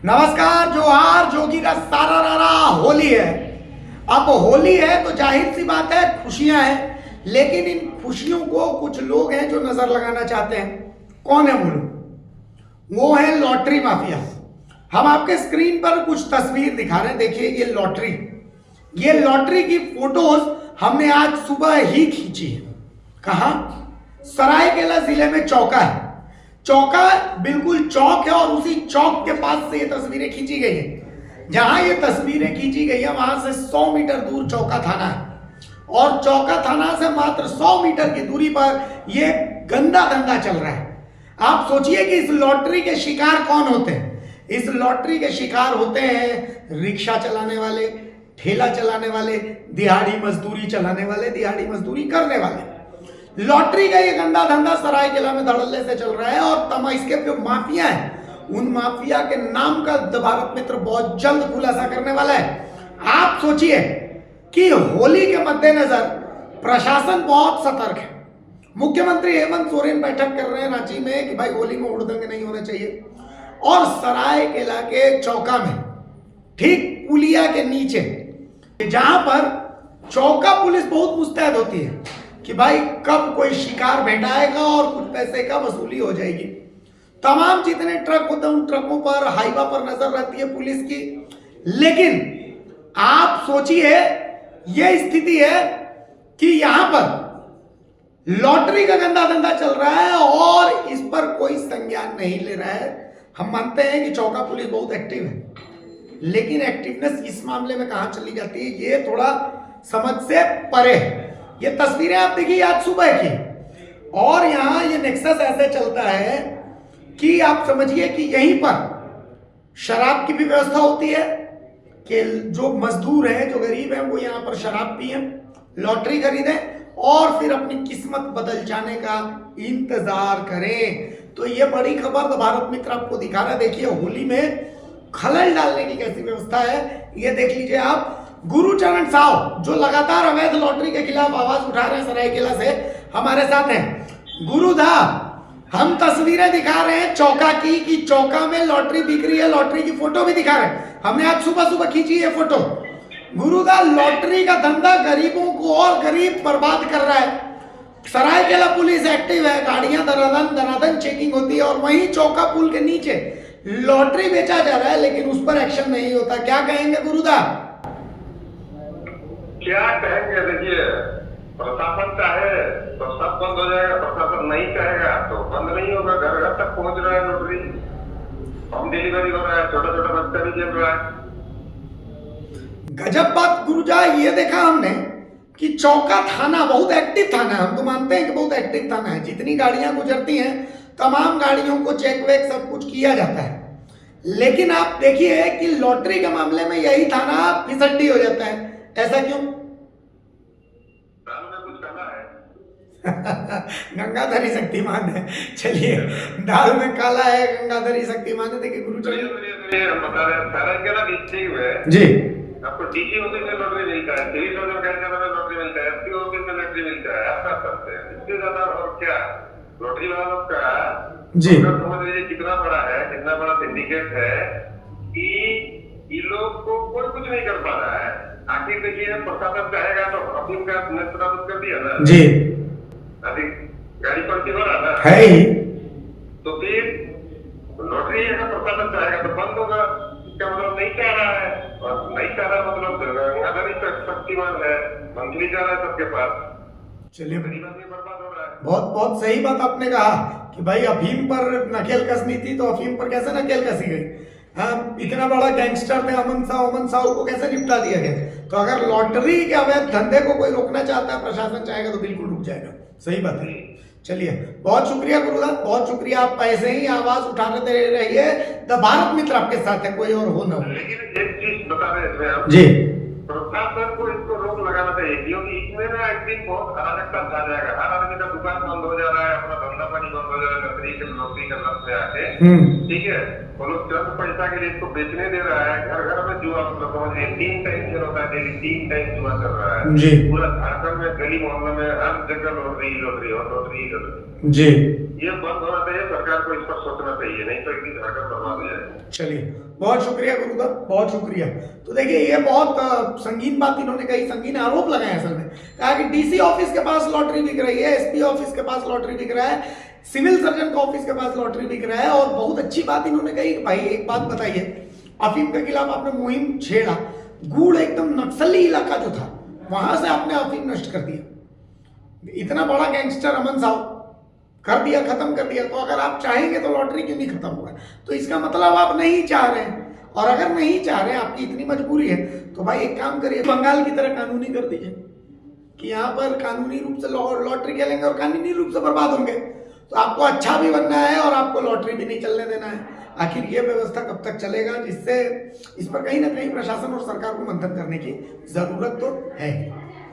नमस्कार, जोहार, जोगी का सारा रारा। होली है। अब होली है तो जाहिर सी बात है खुशियां हैं, लेकिन इन खुशियों को कुछ लोग हैं जो नजर लगाना चाहते हैं। कौन है वो लोग? वो है लॉटरी माफिया। हम आपके स्क्रीन पर कुछ तस्वीर दिखा रहे हैं। देखिए ये लॉटरी की फोटोज हमने आज सुबह ही खींची है। कहां? सरायकेला जिले में चौका है। चौका बिल्कुल चौक है और उसी चौक के पास से ये तस्वीरें खींची गई है। जहां ये तस्वीरें खींची गई है वहां से 100 मीटर दूर चौका थाना है और चौका थाना से मात्र 100 मीटर की दूरी पर ये गंदा धंधा चल रहा है। आप सोचिए कि इस लॉटरी के शिकार कौन होते हैं। इस लॉटरी के शिकार होते हैं रिक्शा चलाने वाले, ठेला चलाने वाले, दिहाड़ी मजदूरी चलाने वाले, दिहाड़ी मजदूरी करने वाले। लॉटरी का ये गंदा धंधा सरायकेला में धड़ल्ले से चल रहा है और इसके जो माफिया है उन माफिया के नाम का भारत मित्र बहुत जल्द खुलासा करने वाला है। आप सोचिए कि होली के मद्देनजर प्रशासन बहुत सतर्क है। मुख्यमंत्री हेमंत सोरेन बैठक कर रहे हैं रांची में कि भाई होली में हुड़दंग नहीं होना चाहिए। और सरायकेला के चौका में ठीक पुलिया के नीचे जहां पर चौका पुलिस बहुत मुस्तैद होती है कि भाई कब कोई शिकार भेटाएगा और कुछ पैसे का वसूली हो जाएगी। तमाम जितने ट्रक होते हैं उन ट्रकों पर, हाईवा पर नजर रहती है पुलिस की। लेकिन आप सोचिए यह स्थिति है कि यहां पर लॉटरी का गंदा धंधा चल रहा है और इस पर कोई संज्ञान नहीं ले रहा है। हम मानते हैं कि चौका पुलिस बहुत एक्टिव है, लेकिन एक्टिवनेस इस मामले में कहां चली जाती है ये थोड़ा समझ से परे है। ये तस्वीरें आप देखिए आज सुबह की, और यहां ये नेक्सस ऐसे चलता है कि आप समझिए कि यहीं पर शराब की भी व्यवस्था होती है कि जो मजदूर हैं, जो गरीब हैं, वो यहां पर शराब पिए, लॉटरी खरीदें और फिर अपनी किस्मत बदल जाने का इंतजार करें। तो ये बड़ी खबर तो भारत मित्र आपको दिखा रहा है। देखिए होली में खलल डालने की कैसी व्यवस्था है ये देख लीजिए आप। गुरुचरण साव जो लगातार अवैध लॉटरी के खिलाफ आवाज उठा रहे हैं सरायकेला से, हमारे साथ हैं। गुरुदा, हम तस्वीरें दिखा रहे हैं चौका की कि चौका में लॉटरी बिक रही है, लॉटरी की फोटो भी दिखा रहे हैं। हमने आज सुबह सुबह खींची है फोटो। गुरुदा, लॉटरी का धंधा गरीबों को और गरीब बर्बाद कर रहा है। सरायकेला पुलिस एक्टिव है, गाड़ियां दनादन चेकिंग होती है और वहीं चौका पुल के नीचे लॉटरी बेचा जा रहा है, लेकिन उस पर एक्शन नहीं होता। क्या कहेंगे गुरुदा? क्या कहेंगे? देखिए, प्रशासन चाहे तो सब बंद हो जाएगा, प्रशासन नहीं चाहेगा तो बंद नहीं होगा। घर घर तक पहुंच रहा है लॉटरी, होम डिलीवरी हो रहा है, छोटा छोटा बच्चा भी खेल रहा है। गजब बात गुरुजा, ये देखा हमने कि चौका थाना बहुत एक्टिव थाना है। हम तो मानते हैं कि बहुत एक्टिव थाना है। जितनी गाड़ियां गुजरती हैं तमाम गाड़ियों को चेक वेक सब कुछ किया जाता है, लेकिन आप देखिए कि लॉटरी के मामले में यही थाना फिसड्डी हो जाता है। ऐसा क्यों? दाल में कुछ काला है। गंगाधरी शक्तिमान है। चलिए, दाल में काला है, गंगाधरी शक्तिमान है। देखिए गुरुचरण हम बता रहे हैं सरायकेला डिस्ट्रिक्ट में जी आपको डीसी ऑफिस में लॉटरी मिलता है, सिविल सर्जन कार्यालय में लॉटरी मिलता है, एसपी ऑफिस में लॉटरी मिलता है। आप कर सकते हैं इससे ज्यादा और क्या? लॉटरी वालों का जी समझ लीजिए कितना बड़ा है, कितना बड़ा सिंडिकेट है कि ये लोग को कोई कुछ नहीं कर पा रहा है। आखिर देखिए, प्रशासन चाहेगा तो अफीम का नेतृत्व कर दिया ना जी, अभी गाड़ी पलटी हो रहा था है ही। तो फिर लॉटरी अगर प्रशासन चाहेगा तो बंद होगा। इसका मतलब नहीं चाह रहा है, और नहीं चाह रहा मतलब गंगाधरी शक्तिमान है, मंत्री जा रहा है सबके पास। चलिए, गरीब आदमी बर्बाद हो रहा है। बहुत बहुत सही बात आपने कहा कि भाई अफीम पर नकेल कसनी थी तो अफीम पर कैसे नकेल कसी गई। हाँ, इतना बड़ा गैंगस्टर थे अमन साहू को कैसे निपटा दिया गया। तो अगर लॉटरी के अवैध धंधे को कोई रोकना चाहता है, प्रशासन चाहेगा तो बिल्कुल रुक जाएगा। सही बात है। चलिए, बहुत शुक्रिया गुरुदास, बहुत शुक्रिया। आप ऐसे ही आवाज उठाते रहिए। द भारत मित्र आपके साथ है, कोई और हो ना हो। लेकिन एक चीज बता रहे हैं आप जी, प्रशासन को इसको रोक लगाना चाहिए, क्योंकि इसमें ना एक दिन बहुत अराजकता छा जाएगा। हर आदमी का दुकान बंद हो जा रहा है, अपना धंधा पानी बंद हो जा रहा है, नौकरी का लत में आके। ठीक है, वो लोग चंद पैसा के लिए इसको बेचने दे रहा है। घर घर में जुआ, मतलब समझिए 3 टाइम खेल होता है, डेली 3 टाइम जुआ चल रहा है जी। पूरा झारखंड में, गली मोहल्ला में हर जगह लॉटरी लॉटरी और लॉटरी लॉटरी। जी। ये बंद होना चाहिए, सरकार को इस पर सोचना चाहिए, नहीं तो इतनी हरकत बर्बाद हो जाएगी। चलिए, बहुत शुक्रिया गुरुदेव, बहुत शुक्रिया। तो देखिए, ये बहुत संगीन बात इन्होंने कही, संगीन आरोप लगाए असल में। कहा कि डीसी ऑफिस के पास लॉटरी बिक रही है, एसपी ऑफिस के पास लॉटरी बिक रहा है, सिविल सर्जन का ऑफिस के पास लॉटरी बिक रहा है। और बहुत अच्छी बात इन्होंने कही कि भाई एक बात बताइए, अफीम के खिलाफ आपने मुहिम छेड़ा, गूढ़ एकदम नक्सली इलाका जो था वहां से आपने अफीम नष्ट कर दिया, इतना बड़ा गैंगस्टर अमन साहब कर दिया, खत्म कर दिया। तो अगर आप चाहेंगे तो लॉटरी क्यों नहीं खत्म होगा? तो इसका मतलब आप नहीं चाह रहे हैं, और अगर नहीं चाह रहे हैं, आपकी इतनी मजबूरी है, तो भाई एक काम करिए, बंगाल की तरह कानूनी कर दीजिए कि यहाँ पर कानूनी रूप से लॉटरी खेलेंगे और कानूनी रूप से बर्बाद होंगे। तो आपको अच्छा भी बनना है और आपको लॉटरी भी नहीं चलने देना है। आखिर ये व्यवस्था कब तक चलेगा, जिससे इस पर कहीं ना कहीं प्रशासन और सरकार को मंथन करने की जरूरत तो है ही।